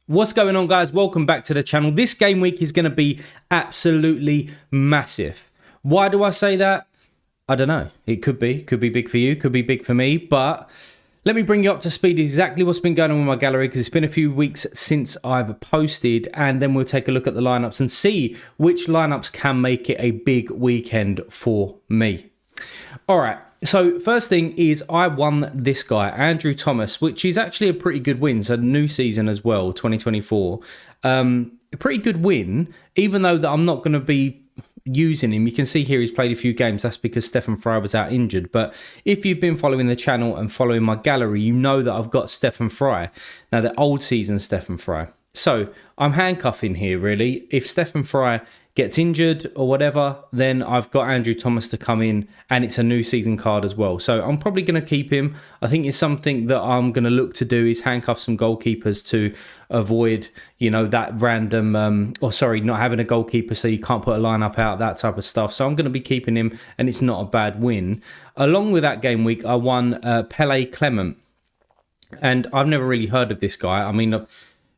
What's going on, guys? Welcome back to the channel. This game week is going to be absolutely massive. Why do I say that? I don't know. It could be big for you, could be big for me, but let me bring you up to speed exactly what's been going on with my gallery, because it's been a few weeks since I've posted, and then we'll take a look at the lineups and see which lineups can make it a big weekend for me. All right. So first thing is I won this guy, Andrew Thomas, which is actually a pretty good win. So new season as well, 2024. A pretty good win, even though that I'm not going to be using him. You can see here he's played a few games. That's because Stefan Fry was out injured. But if you've been following the channel and following my gallery, you know that I've got Stefan Fry. Now, the old season Stefan Fry. So I'm handcuffing here, really. If Stefan Fry gets injured or whatever, then I've got Andrew Thomas to come in, and it's a new season card as well. So I'm probably going to keep him. I think it's something that I'm going to look to do, is handcuff some goalkeepers to avoid, you know, that random, not having a goalkeeper so you can't put a lineup out, that type of stuff. So I'm going to be keeping him, and it's not a bad win. Along with that game week, I won Pele Clement, and I've never really heard of this guy. I mean,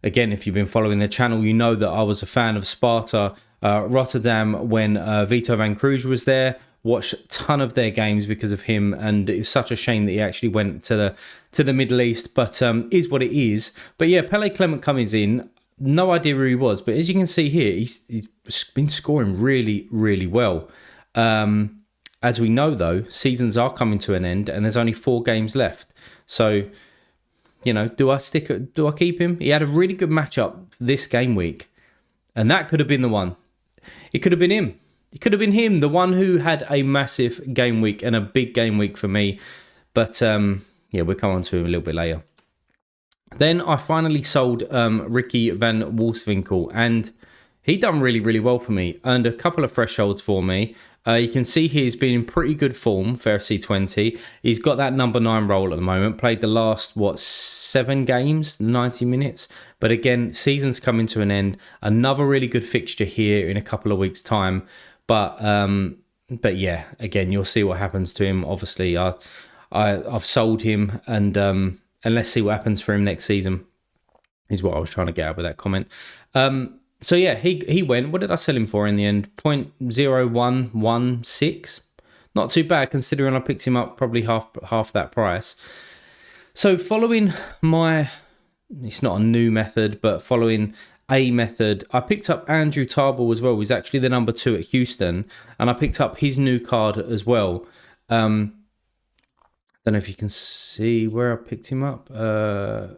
again, if you've been following the channel, you know that I was a fan of Sparta Rotterdam when Vito van Cruz was there. Watched a ton of their games because of him, and it was such a shame that he actually went to the Middle East, but is what it is. But yeah, Pele Clement comes in. No idea who he was, but as you can see here, he's been scoring really, really well. As we know, though, seasons are coming to an end, and there's only 4 games left. So, you know, do I keep him? He had a really good matchup this game week, and that could have been the one. It could have been him. It could have been him, the one who had a massive game week and a big game week for me. But yeah, we'll come on to him a little bit later. Then I finally sold Ricky van Wolfswinkel, and he done really, really well for me. Earned a couple of thresholds for me. You can see he's been in pretty good form for FC20. He's got that number 9 role at the moment. Played the last, 7 games, 90 minutes. But again, season's coming to an end. Another really good fixture here in a couple of weeks' time. But yeah, again, you'll see what happens to him. Obviously, I've sold him, and let's see what happens for him next season, is what I was trying to get out with that comment. So yeah, he went. What did I sell him for in the end? 0.0116. Not too bad, considering I picked him up probably half that price. So following it's not a new method, but following a method, I picked up Andrew Tarbell as well. He's actually the number 2 at Houston, and I picked up his new card as well. Don't know if you can see where I picked him up. Oh,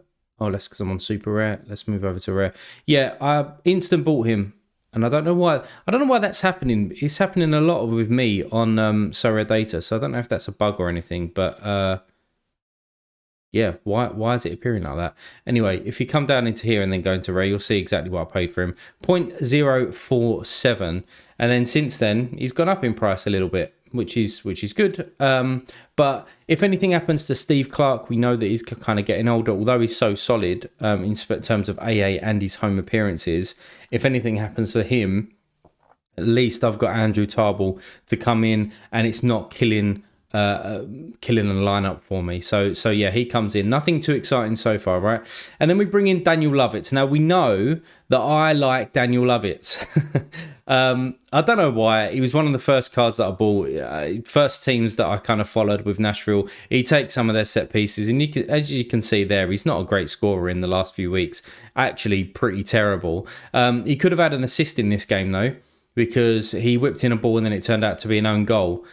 that's because I'm on super rare. Let's move over to rare. Yeah, I instant bought him, and I don't know why. I don't know why that's happening. It's happening a lot with me on Sorare data, so I don't know if that's a bug or anything. But yeah, why is it appearing like that? Anyway, if you come down into here and then go into rare, you'll see exactly what I paid for him. 0.047, and then since then he's gone up in price a little bit, which is good. But if anything happens to Steve Clark, we know that he's kind of getting older, although he's so solid in terms of AA and his home appearances. If anything happens to him, at least I've got Andrew Tarbell to come in, and it's not killing a lineup for me. So yeah, he comes in. Nothing too exciting so far, right? And then we bring in Daniel Lovitz. Now, we know that I like Daniel Lovitz. I don't know why. He was one of the first cards that I bought, first teams that I kind of followed with Nashville. He takes some of their set pieces, and as you can see there, he's not a great scorer in the last few weeks. Actually, pretty terrible. He could have had an assist in this game, though, because he whipped in a ball and then it turned out to be an own goal.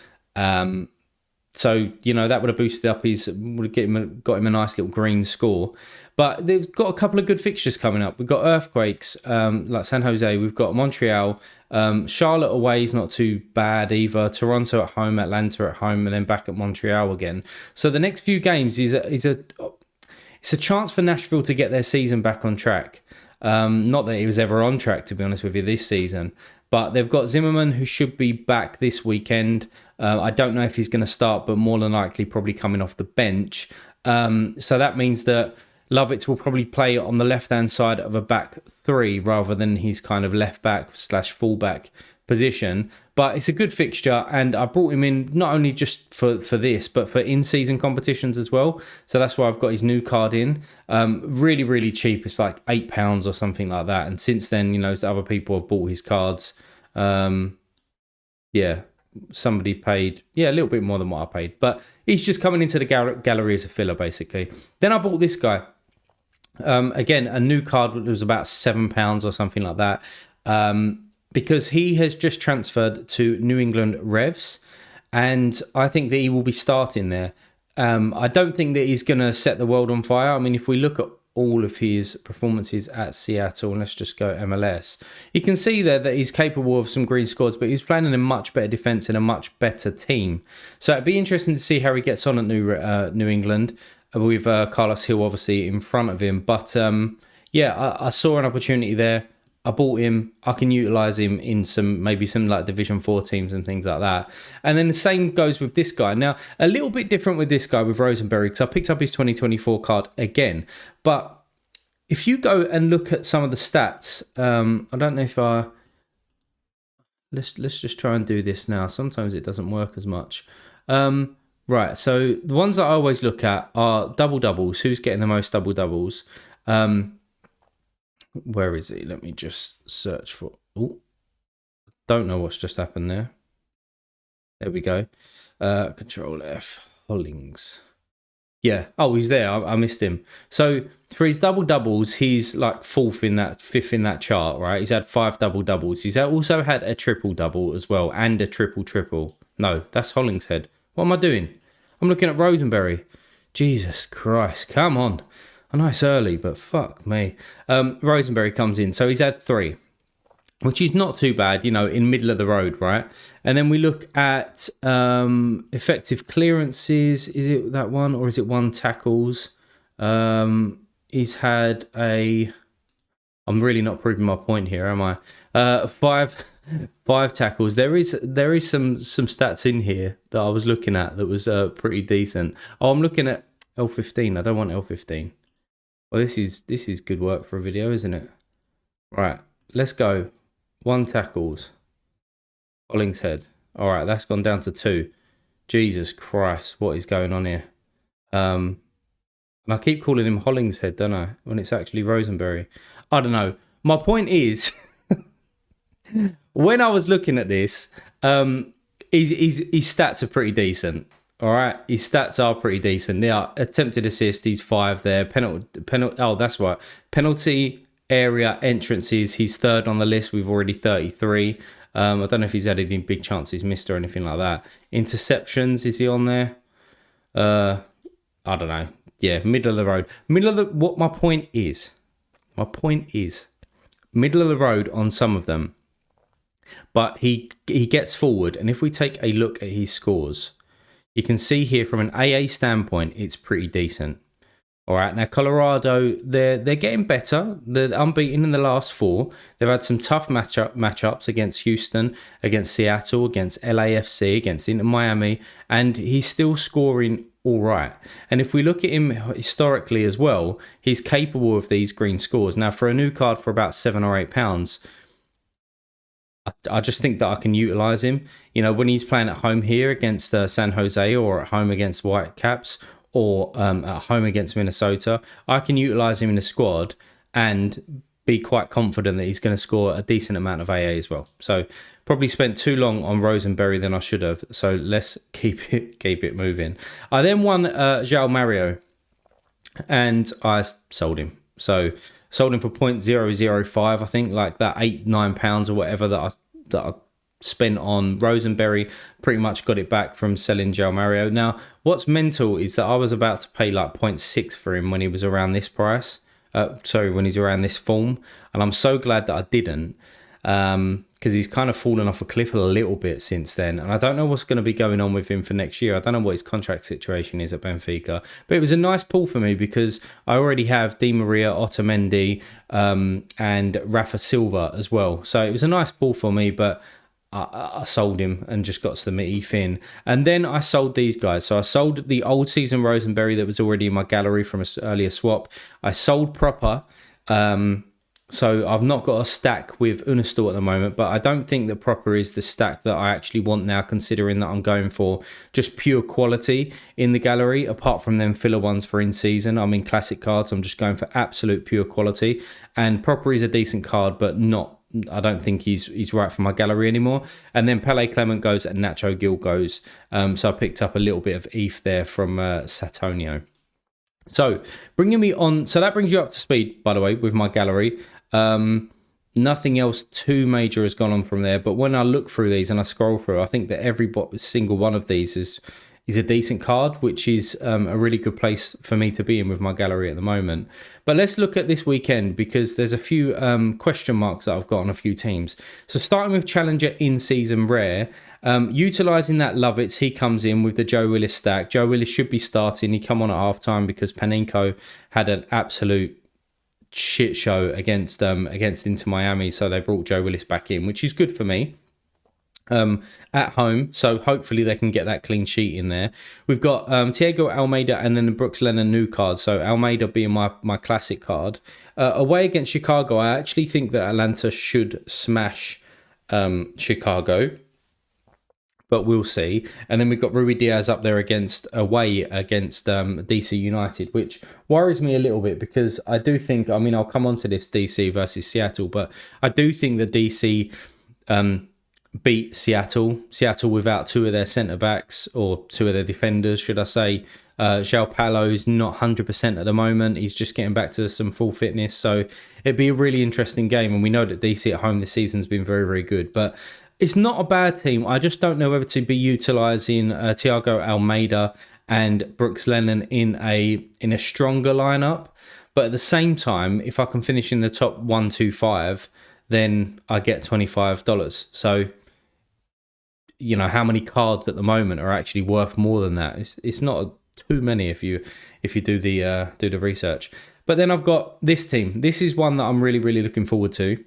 So, you know, that would have boosted up would have got him a nice little green score. But they've got a couple of good fixtures coming up. We've got Earthquakes, like San Jose. We've got Montreal. Charlotte away is not too bad either. Toronto at home, Atlanta at home, and then back at Montreal again. So the next few games it's a chance for Nashville to get their season back on track. Not that he was ever on track, to be honest with you, this season. But they've got Zimmerman, who should be back this weekend. I don't know if he's going to start, but more than likely probably coming off the bench. So that means that Lovitz will probably play on the left-hand side of a back 3 rather than his kind of left back / fullback position, but it's a good fixture, and I brought him in not only just for this, but for in-season competitions as well. So that's why I've got his new card in. Really, really cheap. It's like £8 or something like that. And since then, you know, other people have bought his cards. Yeah, somebody paid, a little bit more than what I paid, but he's just coming into the gallery as a filler, basically. Then I bought this guy. Again, a new card that was about £7 or something like that. Because he has just transferred to New England Revs, and I think that he will be starting there. I don't think that he's going to set the world on fire. I mean, if we look at all of his performances at Seattle, and let's just go MLS, you can see there that he's capable of some green scores, but he's playing in a much better defence and a much better team. So it'd be interesting to see how he gets on at New England with Carlos Hill obviously in front of him. But I saw an opportunity there. I bought him. I can utilise him in maybe some like Division 4 teams and things like that. And then the same goes with this guy. Now, a little bit different with this guy, with Rosenberry, because I picked up his 2024 card again. But if you go and look at some of the stats, I don't know if let's just try and do this now. Sometimes it doesn't work as much. Right, so the ones that I always look at are double-doubles. Who's getting the most double-doubles? Where is he? Let me just search for... Oh, don't know what's just happened there. There we go. Control F. Hollings. Yeah. Oh, he's there. I missed him. So for his double-doubles, he's like fifth in that chart, right? He's had 5 double-doubles. He's also had a triple-double as well, and a triple-triple. No, that's Hollingshead. What am I doing? I'm looking at Rosenberry. Jesus Christ. Come on. I know it's early, but fuck me. Rosenberry comes in. So he's had 3, which is not too bad, you know, in middle of the road, right? And then we look at effective clearances. Is it that one, or is it 1 tackles? He's had I'm really not proving my point here, am I? 5 tackles. There is some stats in here that I was looking at that was pretty decent. Oh, I'm looking at L15. I don't want L15. Well, this is good work for a video, isn't it? Right, let's go. 1 tackles. Hollingshead. All right, that's gone down to 2. Jesus Christ, what is going on here? And I keep calling him Hollingshead, don't I? When it's actually Rosenberry. I don't know. My point is, when I was looking at this, his stats are pretty decent. All right, his stats are pretty decent. They are attempted assist, he's 5 there. Penalty. Oh, that's right. Penalty area entrances, he's 3rd on the list with already 33. I don't know if he's had any big chances missed or anything like that. Interceptions, is he on there? I don't know. Yeah, middle of the road. What my point is, middle of the road on some of them. But he gets forward, and if we take a look at his scores, you can see here from an AA standpoint, it's pretty decent. All right, now Colorado, they're getting better. They're unbeaten in the last 4. They've had some tough matchups against Houston, against Seattle, against LAFC, against Inter Miami, and he's still scoring all right. And if we look at him historically as well, he's capable of these green scores. Now, for a new card for about £7 or £8, I just think that I can utilise him. You know, when he's playing at home here against San Jose, or at home against Whitecaps, or at home against Minnesota, I can utilise him in the squad and be quite confident that he's going to score a decent amount of AA as well. So probably spent too long on Rosenberry than I should have. So let's keep it moving. I then won João Mario, and I sold him. So sold him for 0.005, I think, like that £8-9 or whatever that I spent on Rosenberry. Pretty much got it back from selling João Mario. Now, what's mental is that I was about to pay like 0.6 for him when he was around this price. When he's around this form. And I'm so glad that I didn't, because he's kind of fallen off a cliff a little bit since then. And I don't know what's going to be going on with him for next year. I don't know what his contract situation is at Benfica. But it was a nice pull for me because I already have Di Maria, Otamendi, and Rafa Silva as well. So it was a nice pull for me, but I sold him and just got some ETH in. And then I sold these guys. So I sold the old season Rosenberry that was already in my gallery from an earlier swap. I sold proper So I've not got a stack with Unistal at the moment, but I don't think that proper is the stack that I actually want now, considering that I'm going for just pure quality in the gallery. Apart from them filler ones for in season, I'm in classic cards. I'm just going for absolute pure quality. And proper is a decent card, but not. I don't think he's right for my gallery anymore. And then Pele Clement goes and Nacho Gil goes. So I picked up a little bit of ETH there from Satonio. So bringing me on, so that brings you up to speed, by the way, with my gallery. Nothing else too major has gone on from there, but when I look through these and I scroll through, I think that every single one of these is a decent card, which is a really good place for me to be in with my gallery at the moment. But let's look at this weekend, because there's a few question marks that I've got on a few teams. So starting with Challenger in-season rare, utilising that Lovitz, he comes in with the Joe Willis stack. Joe Willis should be starting. He come on at half-time because Panenko had an absolute shit show against Inter Miami, so they brought Joe Willis back in, which is good for me at home, so hopefully they can get that clean sheet in there. We've got Thiago Almeida and then the Brooks Lennon new card, so Almeida being my classic card. Away against Chicago, I actually think that Atlanta should smash Chicago, but we'll see. And then we've got Rui Diaz up there away against DC United, which worries me a little bit, because I do think, I mean, I'll come on to this DC versus Seattle, but I do think that DC beat Seattle without two of their centre-backs, or two of their defenders, should I say. João Paulo's not 100% at the moment. He's just getting back to some full fitness. So it'd be a really interesting game. And we know that DC at home this season's been very, very good. But it's not a bad team. I just don't know whether to be utilising Thiago Almeida and Brooks Lennon in a stronger lineup. But at the same time, if I can finish in the top 125, then I get $25. So, you know, how many cards at the moment are actually worth more than that? It's not too many if you do the research. But then I've got this team. This is one that I'm really, really looking forward to.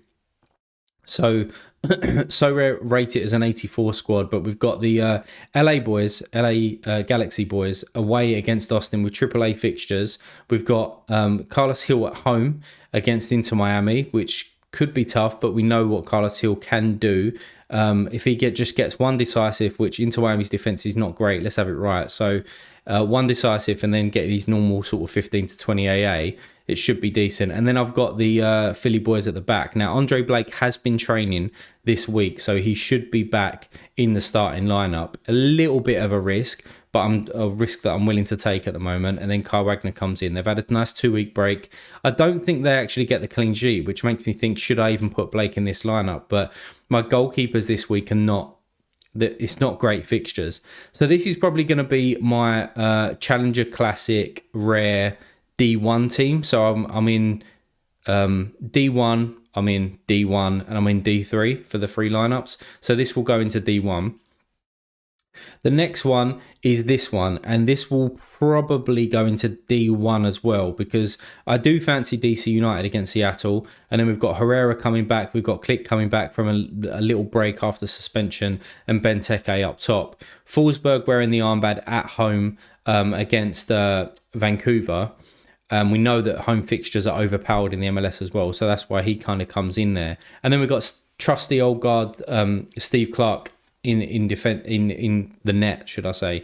So Sorare rate it as an 84 squad, but we've got the LA Galaxy boys away against Austin with AAA fixtures. We've got Carlos Hill at home against Inter Miami, which could be tough, but we know what Carlos Hill can do. If he just gets one decisive, which Inter Miami's defense is not great, let's have it right. So one decisive and then get his normal sort of 15 to 20 AA, it should be decent. And then I've got the Philly boys at the back. Now, Andre Blake has been training this week, so he should be back in the starting lineup. A little bit of a risk, but I'm a risk that I'm willing to take at the moment. And then Kyle Wagner comes in. They've had a nice 2-week break. I don't think they actually get the clean sheet, which makes me think, should I even put Blake in this lineup? But my goalkeepers this week are not. It's not great fixtures. So this is probably going to be my Challenger Classic Rare D1 team. So I'm in D1, I'm in D1, and I'm in D3 for the free lineups. So this will go into D1. The next one is this one, and this will probably go into D1 as well, because I do fancy DC United against Seattle. And then we've got Herrera coming back, we've got Click coming back from a little break after suspension, and Benteke up top. Forsberg wearing the armband at home against Vancouver. We know that home fixtures are overpowered in the MLS as well, so that's why he kind of comes in there. And then we've got trusty old guard Steve Clark in the net, should I say,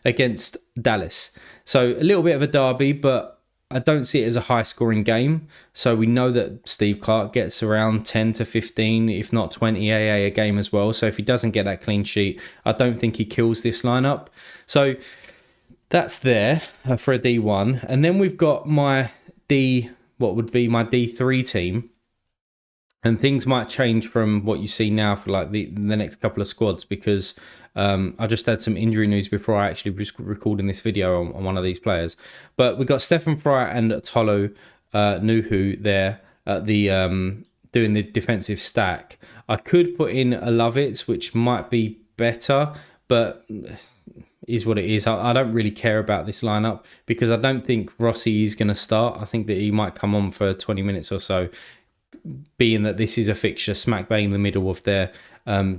against Dallas. So a little bit of a derby, but I don't see it as a high scoring game. So we know that Steve Clark gets around 10 to 15, if not 20 AA a game as well. So if he doesn't get that clean sheet, I don't think he kills this lineup. So that's there for a D1. And then we've got my what would be my D3 team. And things might change from what you see now for like the next couple of squads, because I just had some injury news before I actually was recording this video on one of these players. But we've got Stefan Fry and Tolo Nuhu there at the doing the defensive stack. I could put in a Lovitz, which might be better, but is what it is. I don't really care about this lineup, because I don't think Rossi is going to start. I think that he might come on for 20 minutes or so, being that this is a fixture smack bang in the middle of their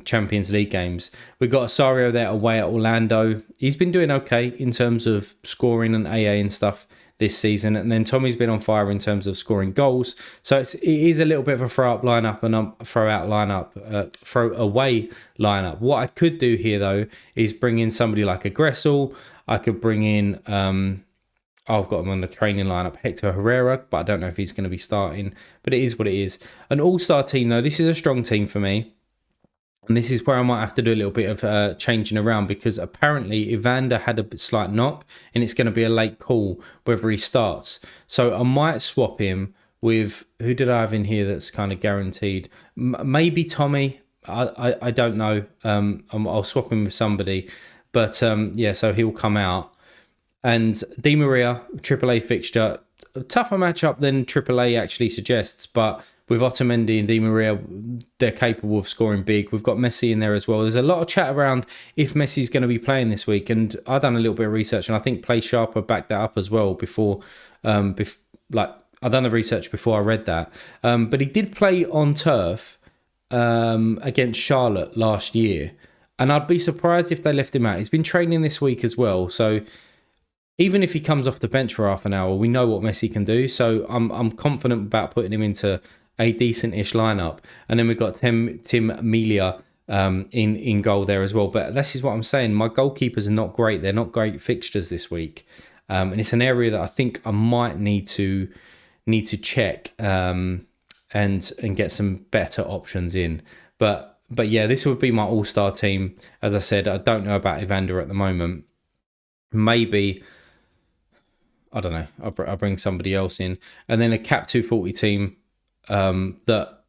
Champions League games. We've got Osario there away at Orlando. He's been doing okay in terms of scoring and AA and stuff this season. And then Tommy's been on fire in terms of scoring goals. So it is a little bit of a throw up lineup and a throw away lineup. What I could do here though is bring in somebody like a Gressel. I could bring in I've got him on the training lineup, Hector Herrera, but I don't know if he's going to be starting. But it is what it is. An all-star team though, this is a strong team for me. And this is where I might have to do a little bit of changing around, because apparently Evander had a slight knock and it's going to be a late call whether he starts. So I might swap him with, who did I have in here that's kind of guaranteed? Maybe Tommy. I don't know. I'll swap him with somebody. But yeah, so he'll come out. And Di Maria, AAA fixture, a tougher matchup than AAA actually suggests, but with Otamendi and Di Maria, they're capable of scoring big. We've got Messi in there as well. There's a lot of chat around if Messi's going to be playing this week, and I've done a little bit of research, and I think Play Sharper backed that up as well before. I've done the research before I read that, but he did play on turf against Charlotte last year, and I'd be surprised if they left him out. He's been training this week as well, so even if he comes off the bench for half an hour, we know what Messi can do. So I'm confident about putting him into a decent-ish lineup. And then we've got Tim Melia in goal there as well. But this is what I'm saying. My goalkeepers are not great. They're not great fixtures this week. And it's an area that I think I might need to check and get some better options in. But yeah, this would be my all-star team. As I said, I don't know about Evander at the moment. Maybe, I don't know, I'll bring somebody else in. And then a Cap 240 team that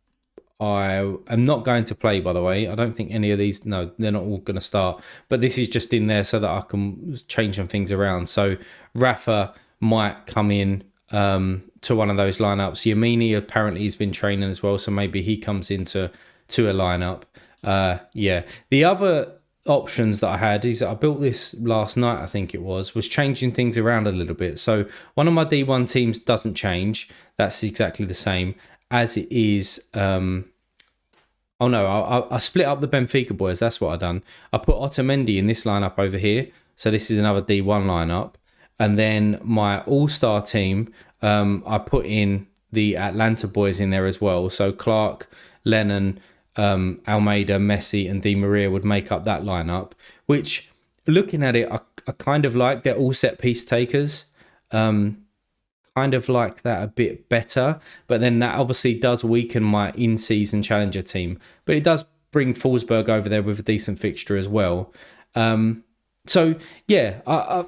I am not going to play, by the way. I don't think any of these, no, they're not all going to start. But this is just in there so that I can change some things around. So Rafa might come in to one of those lineups. Yamini apparently has been training as well, so maybe he comes into a lineup. Yeah. The other options that I had is I built this last night, I think it was changing things around a little bit. So one of my D1 teams doesn't change. That's exactly the same as it is. Oh no, I split up the Benfica boys. That's what I done. I put Otamendi in this lineup over here. So this is another D1 lineup. And then my all-star team, I put in the Atlanta boys in there as well. So Clark, Lennon, Almeida, Messi and Di Maria would make up that lineup, which looking at it, I kind of like. They're all set piece takers. Kind of like that a bit better, but then that obviously does weaken my in-season challenger team, but it does bring Forsberg over there with a decent fixture as well. So yeah, I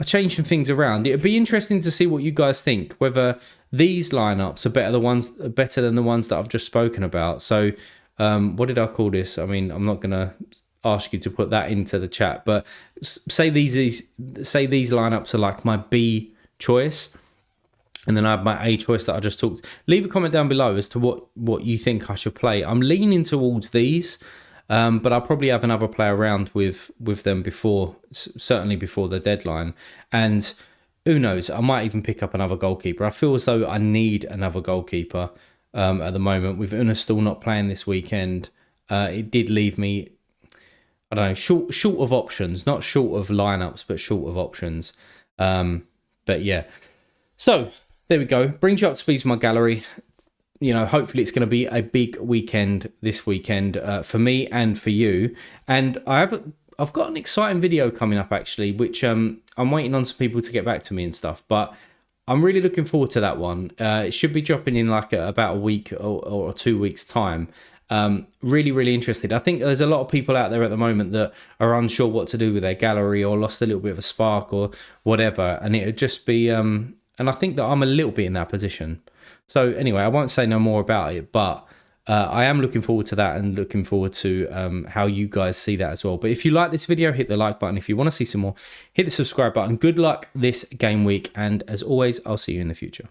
changed some things around. It'd be interesting to see what you guys think, whether these lineups are better than the ones that I've just spoken about. So what did I call this? I mean, I'm not gonna ask you to put that into the chat, but say these lineups are like my B choice, and then I have my A choice that I just talked. Leave a comment down below as to what you think I should play. I'm leaning towards these, but I'll probably have another play around with them certainly before the deadline. And who knows, I might even pick up another goalkeeper. I feel as though I need another goalkeeper at the moment. With Una still not playing this weekend, it did leave me, I don't know, short of options. Not short of lineups, but short of options. But yeah. So there we go. Brings you up to speed with my gallery. You know, hopefully it's going to be a big weekend this weekend for me and for you. And I've got an exciting video coming up actually, which I'm waiting on some people to get back to me and stuff. But I'm really looking forward to that one. It should be dropping in like about a week or 2 weeks time. Really, really interested. I think there's a lot of people out there at the moment that are unsure what to do with their gallery or lost a little bit of a spark or whatever. And it would just be... and I think that I'm a little bit in that position. So anyway, I won't say no more about it, but I am looking forward to that and looking forward to how you guys see that as well. But if you like this video, hit the like button. If you want to see some more, hit the subscribe button. Good luck this game week. And as always, I'll see you in the future.